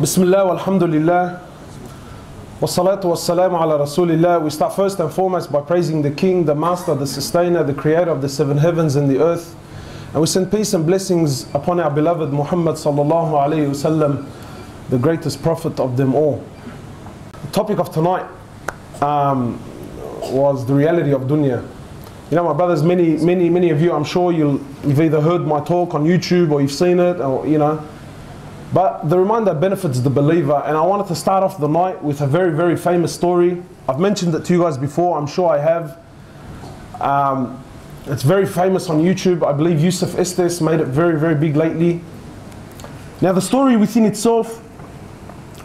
Bismillah walhamdulillah wassalatu wassalamu ala rasulillah. We start first and foremost by praising the King, the Master, the Sustainer, the Creator of the seven heavens and the earth. And we send peace and blessings upon our beloved Muhammad sallallahu alayhi wasallam, the greatest prophet of them all. The topic of tonight was the reality of dunya. You know, my brothers, many of you, I'm sure you've either heard my talk on YouTube or you've seen it, or you know. But the reminder benefits the believer, and I wanted to start off the night with a very famous story. I've mentioned it to you guys before, I'm sure I have. It's very famous on YouTube. I believe Yusuf Estes made it very big lately. Now the story within itself,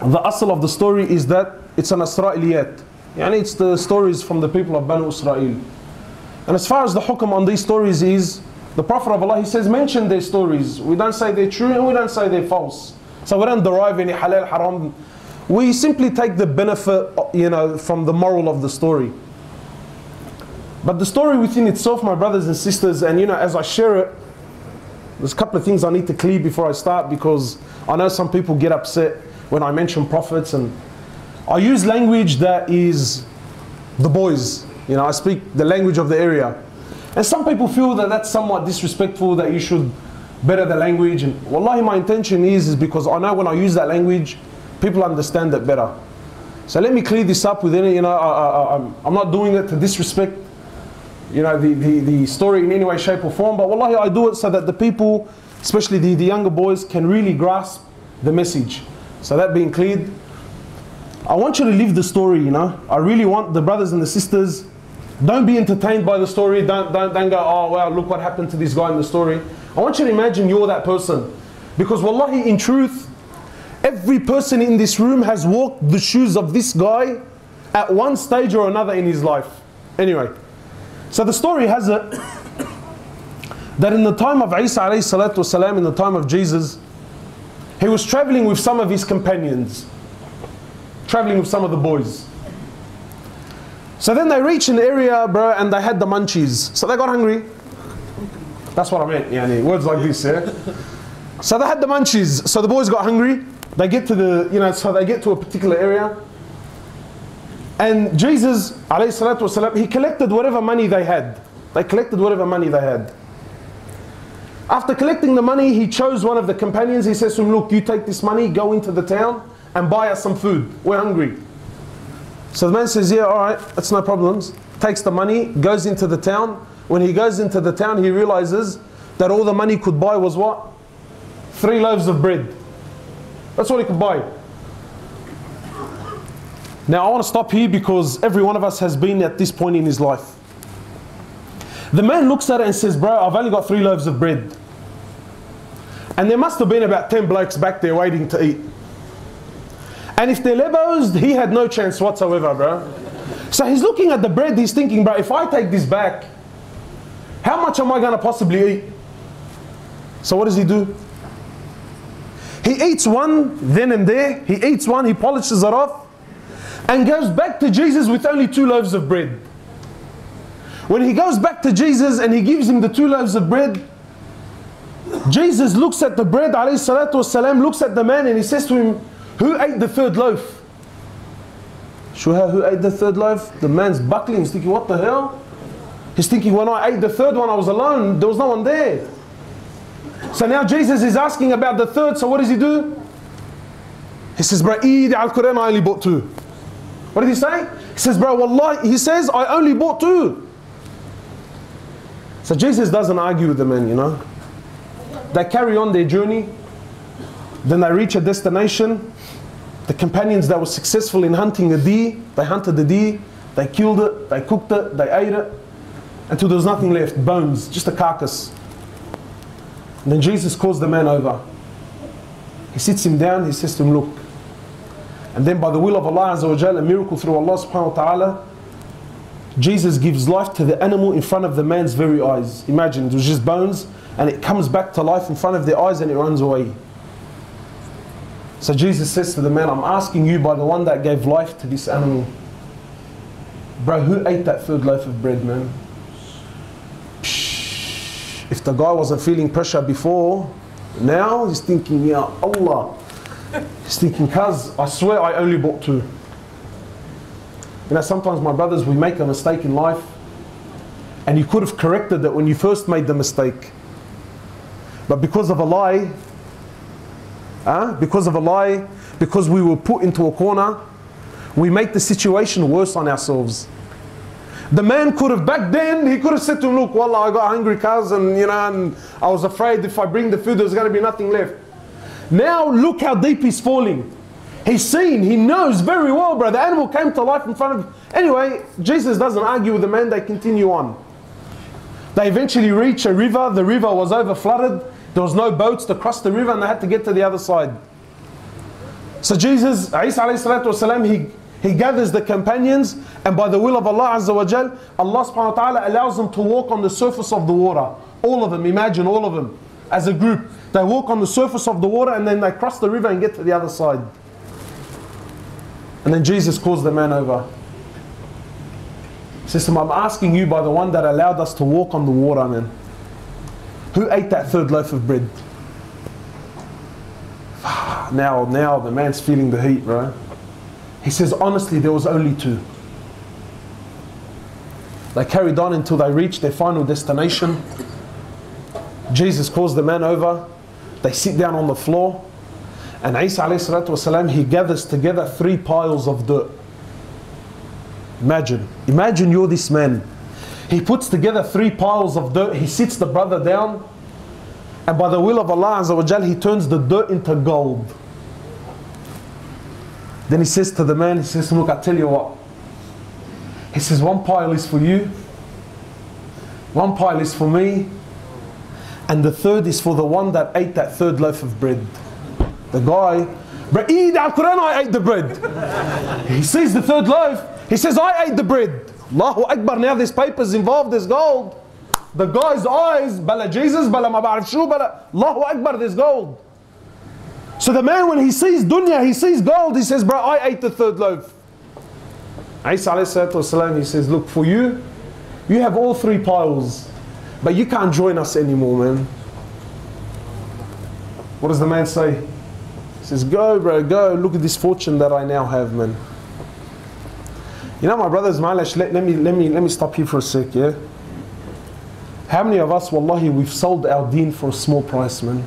the asl of the story is that it's an Israeliyat. Yani it's the stories from the people of Banu Israel. And as far as the hukm on these stories is, the Prophet of Allah, he says, mention their stories. We don't say they're true and we don't say they're false. So we don't derive any halal, haram. We simply take the benefit, you know, from the moral of the story. But the story within itself, my brothers and sisters, and you know, as I share it, there's a couple of things I need to clear before I start, because I know some people get upset when I mention prophets, and I use language that is the boys. You know, I speak the language of the area. And some people feel that that's somewhat disrespectful, that you should better the language. And wallahi, my intention is because I know when I use that language, people understand it better. So let me clear this up with any, you know, I'm not doing it to disrespect, you know, the story in any way, shape or form. But wallahi, I do it so that the people, especially the younger boys, can really grasp the message. So that being cleared, I want you to live the story, you know. I really want the brothers and the sisters, don't be entertained by the story. Don't go, oh wow, look what happened to this guy in the story. I want you to imagine you're that person. Because wallahi, in truth, every person in this room has walked the shoes of this guy at one stage or another in his life. Anyway, so the story has it that in the time of Isa alayhi salatu wasalam, in the time of Jesus, he was traveling with some of his companions, traveling with some of the boys. So then they reached an area, bro, and they had the munchies. So they got hungry. That's what I meant, yani, words like this, yeah? So they had the munchies. So the boys got hungry. They get to the, you know, so they get to a particular area. And Jesus, alayhi salatu wasalam, he collected whatever money they had. They collected whatever money they had. After collecting the money, he chose one of the companions. He says to him, look, you take this money, go into the town and buy us some food. We're hungry. So the man says, yeah, all right, that's no problems. Takes the money, goes into the town. When he goes into the town, he realizes that all the money could buy was what? 3 loaves of bread. That's all he could buy. Now I want to stop here because every one of us has been at this point in his life. The man looks at it and says, bro, I've only got 3 loaves of bread. And there must have been about 10 blokes back there waiting to eat. And if they're lebos, he had no chance whatsoever, bro. So he's looking at the bread, he's thinking, bro, if I take this back, how much am I going to possibly eat? So what does he do? He eats one then and there. He eats one, he polishes it off, and goes back to Jesus with only 2 loaves of bread. When he goes back to Jesus and he gives him the 2 loaves of bread, Jesus looks at the bread, alayhi salatu wasalam, looks at the man and he says to him, who ate the 3rd loaf? Shuha, who ate the 3rd loaf? The man's buckling, he's thinking, what the hell? He's thinking, when I ate the 3rd one, I was alone, there was no one there. So now Jesus is asking about the 3rd, so what does he do? He says, bro, Eid al-Quran, I only bought 2. What did he say? He says, bro, wallahi, he says, I only bought 2. So Jesus doesn't argue with the man, you know. They carry on their journey. Then they reach a destination. The companions that were successful in hunting a deer, they hunted the deer, they killed it, they cooked it, they ate it, until there was nothing left, bones, just a carcass. And then Jesus calls the man over. He sits him down, he says to him, look. And then by the will of Allah Azza wa Jalla, a miracle through Allah subhanahu wa ta'ala, Jesus gives life to the animal in front of the man's very eyes. Imagine, it was just bones, and it comes back to life in front of their eyes and it runs away. So Jesus says to the man, I'm asking you by the one that gave life to this animal. Bro, who ate that 3rd loaf of bread, man? If the guy wasn't feeling pressure before, now he's thinking, yeah, Allah, He's thinking, cuz, I swear I only bought 2. You know, sometimes my brothers, we make a mistake in life, and you could have corrected it when you first made the mistake. But because of a lie, because we were put into a corner, we make the situation worse on ourselves. The man could have, back then, he could have said to him, look, wallah, I got hungry, cuz, and and I was afraid if I bring the food, there's going to be nothing left. Now, look how deep he's falling. He's seen, he knows very well, bro. The animal came to life in front of him. Anyway, Jesus doesn't argue with the man, they continue on. They eventually reach a river. The river was over flooded. There was no boats to cross the river, and they had to get to the other side. So Jesus, Isa alayhi salatu wasalam, he gathers the companions, and by the will of Allah Azza wa Jal, Allah subhanahu wa ta'ala allows them to walk on the surface of the water. All of them, imagine all of them, as a group. They walk on the surface of the water, and then they cross the river and get to the other side. And then Jesus calls the man over. He says to him, I'm asking you by the one that allowed us to walk on the water, man. Who ate that 3rd loaf of bread? Now the man's feeling the heat, bro. He says, honestly, there was only 2. They carried on until they reached their final destination. Jesus calls the man over. They sit down on the floor. And Isa alayhi salatu wasalam, he gathers together 3 piles of dirt. Imagine you're this man. He puts together 3 piles of dirt. He sits the brother down. And by the will of Allah Azza wa Jal, he turns the dirt into gold. Then he says to the man, he says, look, I tell you what. He says, 1 pile is for you. 1 pile is for me. And the 3rd is for the one that ate that 3rd loaf of bread. The guy, but eat Al-Quran, I ate the bread. He sees the 3rd loaf. He says, I ate the bread. Allahu Akbar, now there's papers involved, there's gold. The guy's eyes, bala Jesus, bala ma ba'arif shu, bala, Allahu Akbar, there's gold. So the man, when he sees dunya, he sees gold, he says, bro, I ate the 3rd loaf. Isa alayhi salatu wasalam, he says, look, for you, you have all 3 piles, but you can't join us anymore, man. What does the man say? He says, go, bro, go, look at this fortune that I now have, man. You know, my brothers, let me stop here for a sec, yeah? How many of us, wallahi, we've sold our deen for a small price, man?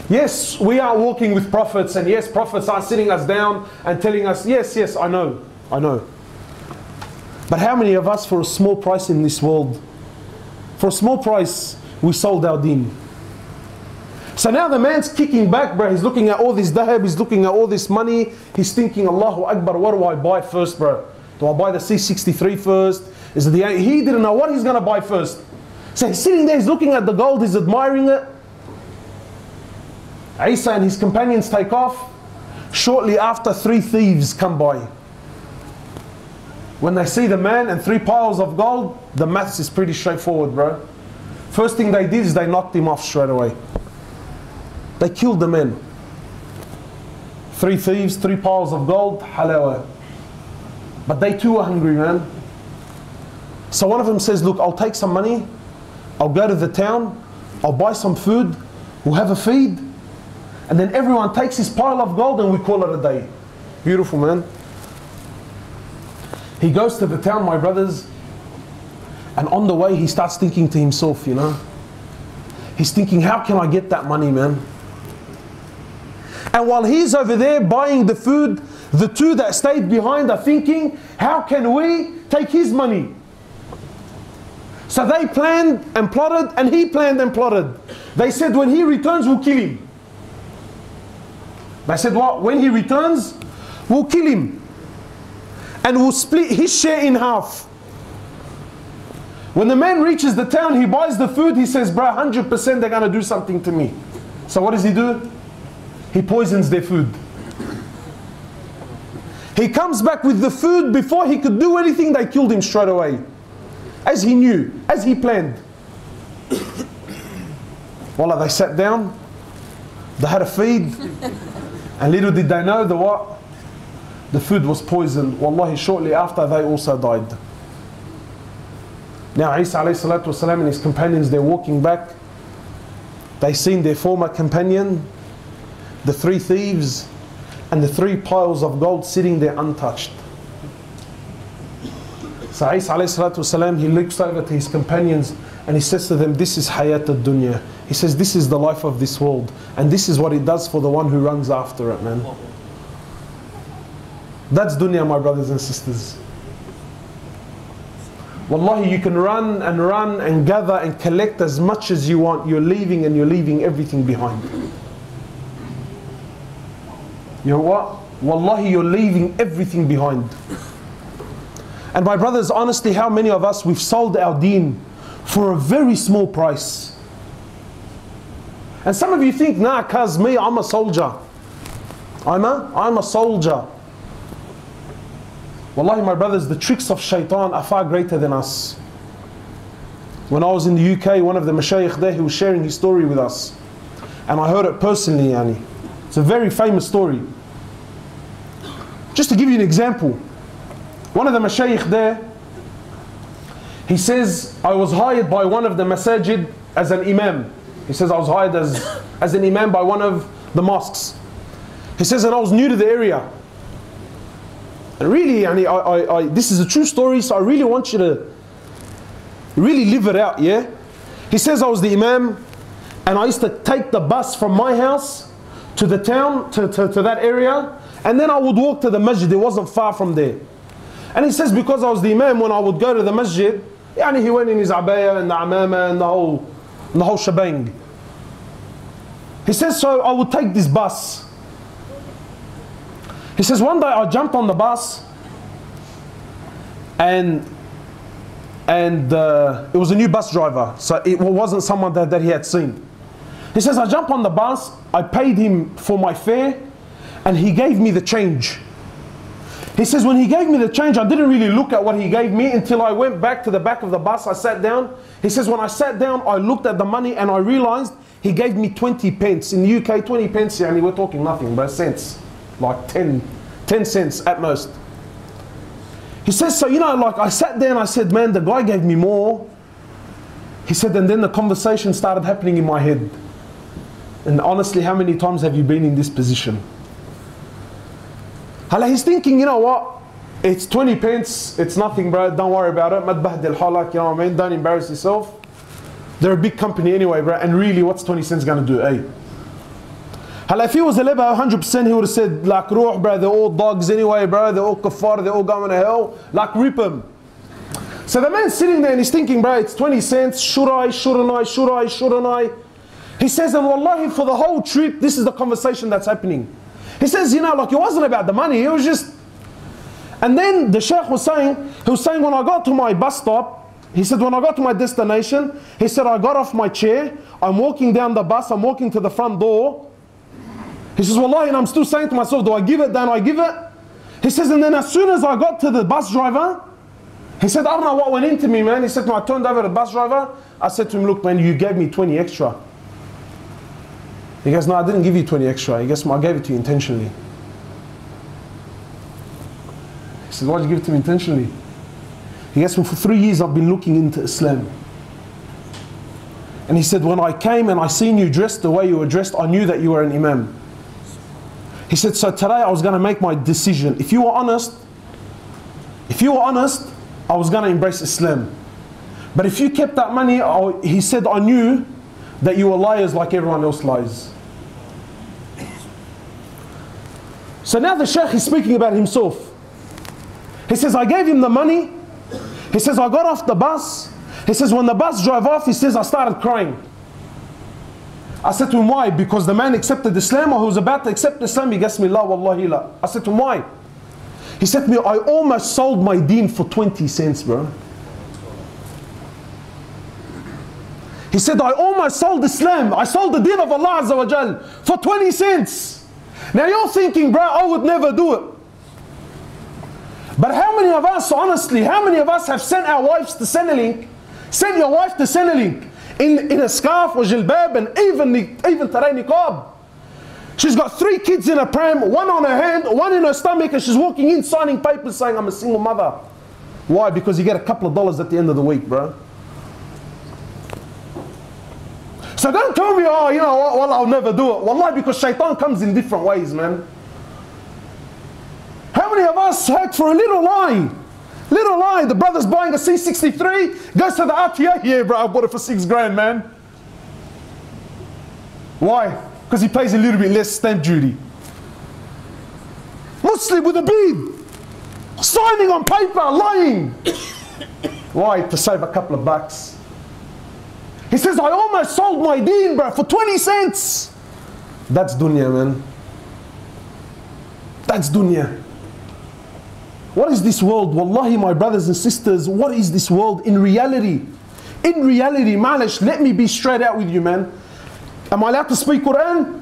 Yes, we are walking with prophets, and yes, prophets are sitting us down and telling us, yes, I know. But how many of us, for a small price in this world, for a small price, we sold our deen? So now the man's kicking back, bro. He's looking at all this dahab, he's looking at all this money. He's thinking, Allahu Akbar, what do I buy first, bro? Do I buy the C63 first? Is it the... He didn't know what he's going to buy first. So he's sitting there, he's looking at the gold, he's admiring it. Isa and his companions take off. Shortly after, 3 thieves come by. When they see the man and 3 piles of gold, the maths is pretty straightforward, bro. First thing they did is they knocked him off straight away. They killed the men. 3 thieves, 3 piles of gold, halawa. But they too were hungry, man. So one of them says, look, I'll take some money, I'll go to the town, I'll buy some food, we'll have a feed, and then everyone takes his pile of gold and we call it a day. Beautiful, man. He goes to the town, my brothers, and on the way he starts thinking to himself, you know. He's thinking, how can I get that money, man? And while he's over there buying the food, the 2 that stayed behind are thinking, how can we take his money? So they planned and plotted, and he planned and plotted. They said, when he returns, we'll kill him. They said, what? When he returns, we'll kill him. And we'll split his share in half. When the man reaches the town, he buys the food, he says, bro, 100% they're going to do something to me. So what does he do? He poisons their food. He comes back with the food. Before he could do anything, they killed him straight away. As he knew, as he planned. Wallah, they sat down, they had a feed, and little did they know the what? The food was poisoned. Wallahi, shortly after they also died. Now Isa alayhi salatu wasalam and his companions, they're walking back. They seen their former companion. the 3 thieves, and the 3 piles of gold sitting there untouched. So Isa alayhi salatu wasalam, he looks over to his companions and he says to them, this is hayat ad-dunya. He says, this is the life of this world, and this is what it does for the one who runs after it, man. That's dunya, my brothers and sisters. Wallahi, you can run and gather and collect as much as you want. You're leaving and you're leaving everything behind. You know what? Wallahi, you're leaving everything behind. And my brothers, honestly, how many of us, we've sold our deen for a very small price. And some of you think, nah, cuz me, I'm a soldier. I'm a soldier. Wallahi, my brothers, the tricks of shaitan are far greater than us. When I was in the UK, one of the mashayikh there, he was sharing his story with us. And I heard it personally, yani. It's a very famous story. Just to give you an example, one of the mashayikh there, he says, I was hired by one of the masajid as an imam. He says, I was hired as an imam by one of the mosques. He says, and I was new to the area. And really, this is a true story, so I really want you to really live it out, yeah? He says, I was the imam, and I used to take the bus from my house to the town, to that area, and then I would walk to the masjid. It wasn't far from there. And he says, because I was the imam, when I would go to the masjid, he went in his abaya and the amama and the whole shebang. He says, so I would take this bus. He says, one day I jumped on the bus, and it was a new bus driver, so it wasn't someone that he had seen. He says, I jumped on the bus, I paid him for my fare, and he gave me the change. He says, when he gave me the change, I didn't really look at what he gave me until I went back to the back of the bus. I sat down. He says, when I sat down, I looked at the money and I realized he gave me 20 pence. In the UK, 20 pence, we're talking nothing, but cents. Like 10 cents at most. He says, so like I sat there and I said, man, the guy gave me more. He said, and then the conversation started happening in my head. And honestly, how many times have you been in this position? He's thinking, you know what? It's 20 pence, it's nothing, bro, don't worry about it. Madbahdil halak, you know what I mean? Don't embarrass yourself. They're a big company anyway, bro, and really, what's 20 cents gonna do, eh? If he was a lebba 100%, he would have said, like, ruh, bro, they're all dogs anyway, bro, they're all kuffar, they're all going to hell, like, rip them. So the man's sitting there and he's thinking, bro, it's 20 cents, should I, shouldn't I, should I, shouldn't I? He says, and wallahi, for the whole trip, this is the conversation that's happening. He says, like, it wasn't about the money, it was just... And then the sheikh was saying, when I got to my bus stop, he said, when I got to my destination, he said, I got off my chair, I'm walking down the bus, I'm walking to the front door. He says, wallahi, and I'm still saying to myself, do I give it, don't I give it? He says, and then as soon as I got to the bus driver, he said, I don't know what went into me, man. He said, when I turned over to the bus driver, I said to him, look, man, you gave me 20 extra. He goes, no, I didn't give you 20 extra. He goes, I gave it to you intentionally. He said, why did you give it to me intentionally? He goes, well, for 3 years I've been looking into Islam. And he said, when I came and I seen you dressed the way you were dressed, I knew that you were an imam. He said, so today I was going to make my decision. If you were honest, I was going to embrace Islam. But if you kept that money, he said, I knew that you were liars like everyone else lies. So now the sheikh is speaking about himself. He says, I gave him the money. He says, I got off the bus. He says, when the bus drove off, he says, I started crying. I said to him, why? Because the man accepted Islam, or he was about to accept Islam. He gets me, la wallahi la. I said to him, why? He said to me, I almost sold my deen for 20 cents, bro. He said, I almost sold Islam. I sold the deen of Allah Azza wa Jal for 20 cents. Now you're thinking, bro, I would never do it. But how many of us, honestly, how many of us have sent our wives to Centrelink? Sent your wife to Centrelink in a scarf or jilbab and even taray niqab. She's got 3 kids in a pram, 1 on her hand, 1 in her stomach, and she's walking in signing papers saying, I'm a single mother. Why? Because you get a couple of dollars at the end of the week, bro. So don't tell me, oh, you know what, well, I'll never do it. Wallahi, because shaitan comes in different ways, man. How many of us heard for a little lie? Little lie, the brother's buying a C63, goes to the RTA, yeah bro, I bought it for 6 grand, man. Why? Because he pays a little bit less stamp duty. Muslim with a bead, signing on paper, lying. Why? To save a couple of bucks. He says, I almost sold my deen, bro, for 20 cents. That's dunya, man. That's dunya. What is this world? Wallahi, my brothers and sisters, what is this world in reality? In reality, malish, let me be straight out with you, man. Am I allowed to speak Quran?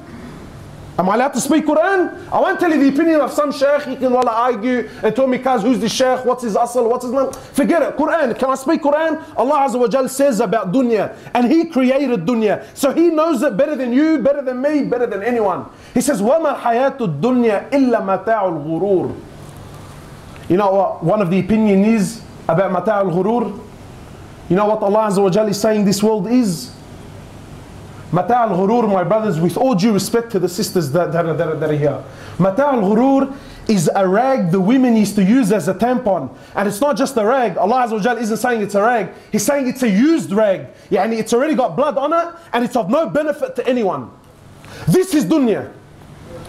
Am I allowed to speak Quran? I won't tell you the opinion of some sheikh. He can argue and tell me, cuz, who's the sheikh? What's his asl? What's his name? Forget it. Quran. Can I speak Quran? Allah Azza wa Jal says about dunya. And He created dunya. So He knows it better than you, better than me, better than anyone. He says, وَمَا الْحَيَاةُ الدُّنْيَا إِلَّا مَتَاعُ الْغُرُورِ. You know what one of the opinion is about mata' al-ghurur? You know what Allah Azza wa Jal is saying this world is? Mata' al-ghurur, my brothers, with all due respect to the sisters that are here. Mata' al-ghurur is a rag the women used to use as a tampon. And it's not just a rag. Allah Azza wa Jal isn't saying it's a rag. He's saying it's a used rag. Yani it's already got blood on it and it's of no benefit to anyone. This is dunya.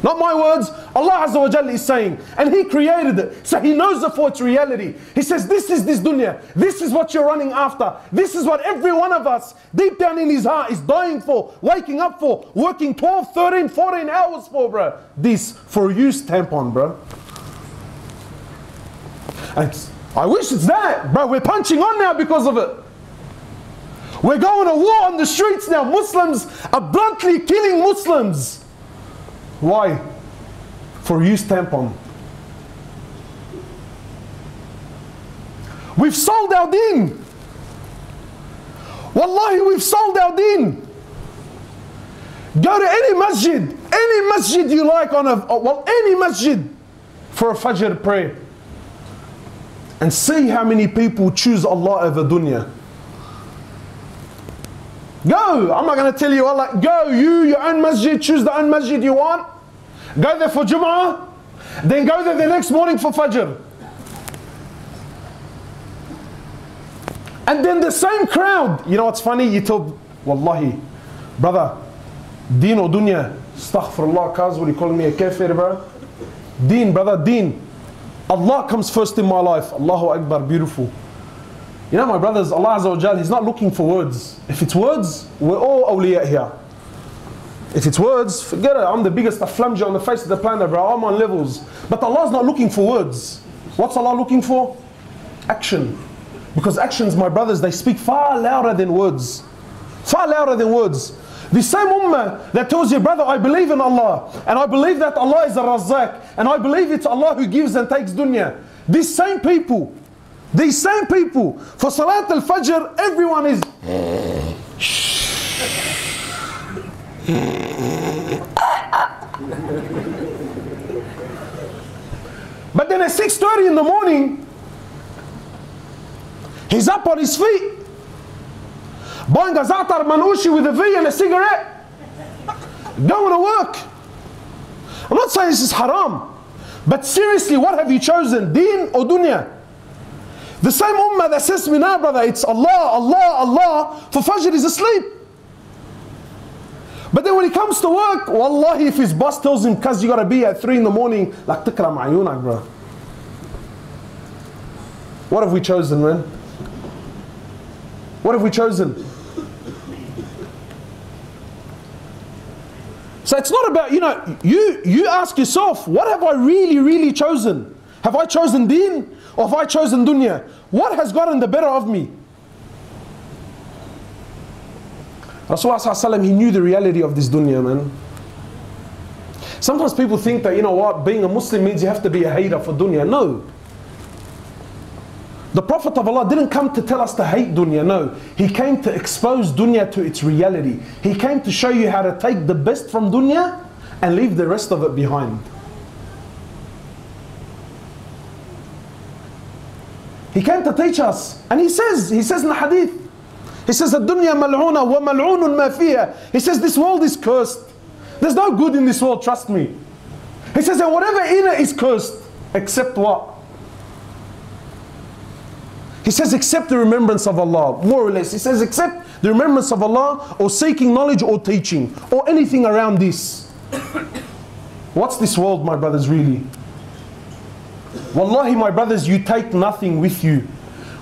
Not my words, Allah Azza wa Jalla is saying. And He created it, so He knows it for its reality. He says, this is this dunya. This is what you're running after. This is what every one of us, deep down in his heart, is dying for, waking up for, working 12, 13, 14 hours for, bro. This, for a used tampon, bro. And I wish it's that, bro. We're punching on now because of it. We're going to war on the streets now. Muslims are bluntly killing Muslims. Why? For used tampon. We've sold our deen. Wallahi, we've sold our deen. Go to any masjid you like any masjid for a Fajr prayer. And see how many people choose Allah over dunya. Go! I'm not going to tell you, Allah, go, your own masjid, choose the own masjid you want. Go there for Jum'ah, then go there the next morning for Fajr. And then the same crowd, you know what's funny? You tell, Wallahi, brother, Deen or dunya, astaghfirullah, cuz, what are you calling me a kafir, bro? Deen, brother, Deen. Allah comes first in my life. Allahu Akbar, beautiful. You know, my brothers, Allah Azza wa Jal, He's not looking for words. If it's words, we're all awliya here. If it's words, forget it. I'm the biggest aflamja on the face of the planet, bro. I'm on levels. But Allah's not looking for words. What's Allah looking for? Action. Because actions, my brothers, they speak far louder than words. Far louder than words. The same ummah that tells you, brother, I believe in Allah. And I believe that Allah is a Razzaq. And I believe it's Allah who gives and takes dunya. These same people, for Salat al-Fajr, everyone is but then at 6:30 in the morning, he's up on his feet, buying a za'atar manushi with a V and a cigarette, going to work. I'm not saying this is haram, but seriously, what have you chosen, deen or dunya? The same ummah that says to me, nah brother, it's Allah, Allah, Allah, for Fajr is asleep. But then when he comes to work, wallahi, if his boss tells him, cuz you gotta be at 3 in the morning, like tikram ayunak, bro. What have we chosen, man? What have we chosen? So it's not about, you ask yourself, what have I really chosen? Have I chosen deen or have I chosen dunya? What has gotten the better of me? Rasulullah, he knew the reality of this dunya, man. Sometimes people think that, you know what, being a Muslim means you have to be a hater for dunya. No. The Prophet of Allah didn't come to tell us to hate dunya, no. He came to expose dunya to its reality. He came to show you how to take the best from dunya and leave the rest of it behind. He came to teach us. And he says in the hadith, He says, الدنيا ملعونة وملعون ما فيها. He says, this world is cursed. There's no good in this world, trust me. He says, and whatever in it is cursed, except what? He says, except the remembrance of Allah, more or less. He says, except the remembrance of Allah, or seeking knowledge, or teaching, or anything around this. What's this world, my brothers, really? Wallahi, my brothers, you take nothing with you.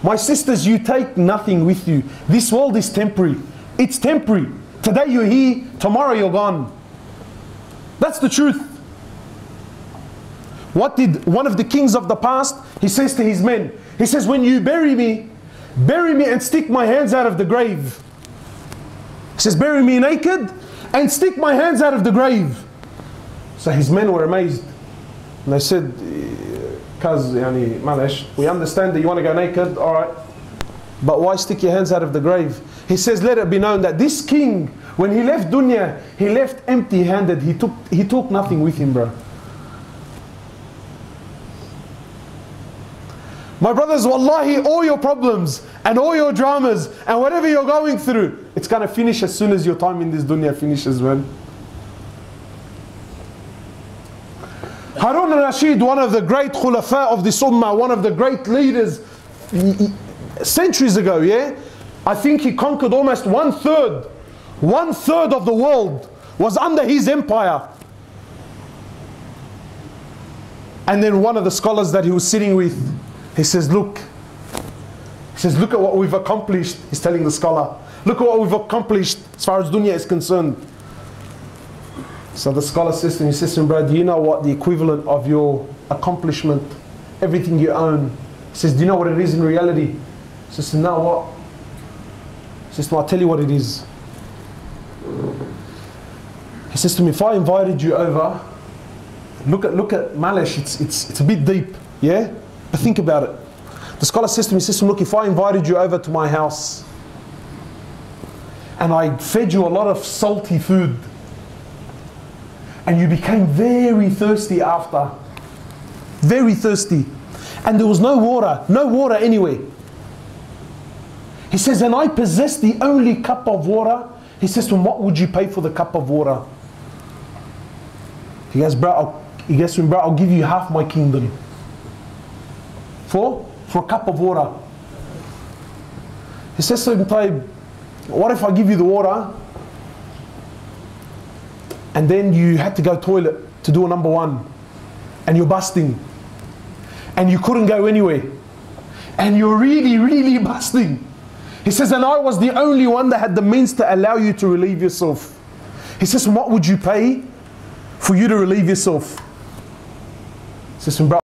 My sisters, you take nothing with you. This world is temporary. It's temporary. Today you're here, tomorrow you're gone. That's the truth. What did one of the kings of the past, he says to his men, he says, when you bury me and stick my hands out of the grave. He says, bury me naked and stick my hands out of the grave. So his men were amazed. And they said, Cuz, yani, malish, we understand that you want to go naked, alright. But why stick your hands out of the grave? He says, let it be known that this king, when he left dunya, he left empty-handed. He took nothing with him, bro. My brothers, wallahi, all your problems and all your dramas and whatever you're going through, it's going to finish as soon as your time in this dunya finishes, man. Harun al-Rashid, one of the great khulafa of this ummah, one of the great leaders centuries ago, yeah? I think he conquered almost one third of the world was under his empire. And then one of the scholars that he was sitting with, he says, look at what we've accomplished. He's telling the scholar, look at what we've accomplished as far as dunya is concerned. So the scholar says to him, he says to him, bro, do you know what the equivalent of your accomplishment, everything you own? He says, do you know what it is in reality? He says, no, what? He says, no, I'll tell you what it is. He says to me, if I invited you over, look at Malish, it's a bit deep, yeah? But think about it. The scholar says to me, he says to me, look, if I invited you over to my house and I fed you a lot of salty food, and you became very thirsty after. Very thirsty. And there was no water anywhere. He says, and I possess the only cup of water. He says to him, what would you pay for the cup of water? He goes, bro, I'll give you half my kingdom. For a cup of water. He says to him, Taib, what if I give you the water and then you had to go toilet to do a number one and you're busting and you couldn't go anywhere and you're really busting. He says, and I was the only one that had the means to allow you to relieve yourself. He says, what would you pay for you to relieve yourself? He says, bro,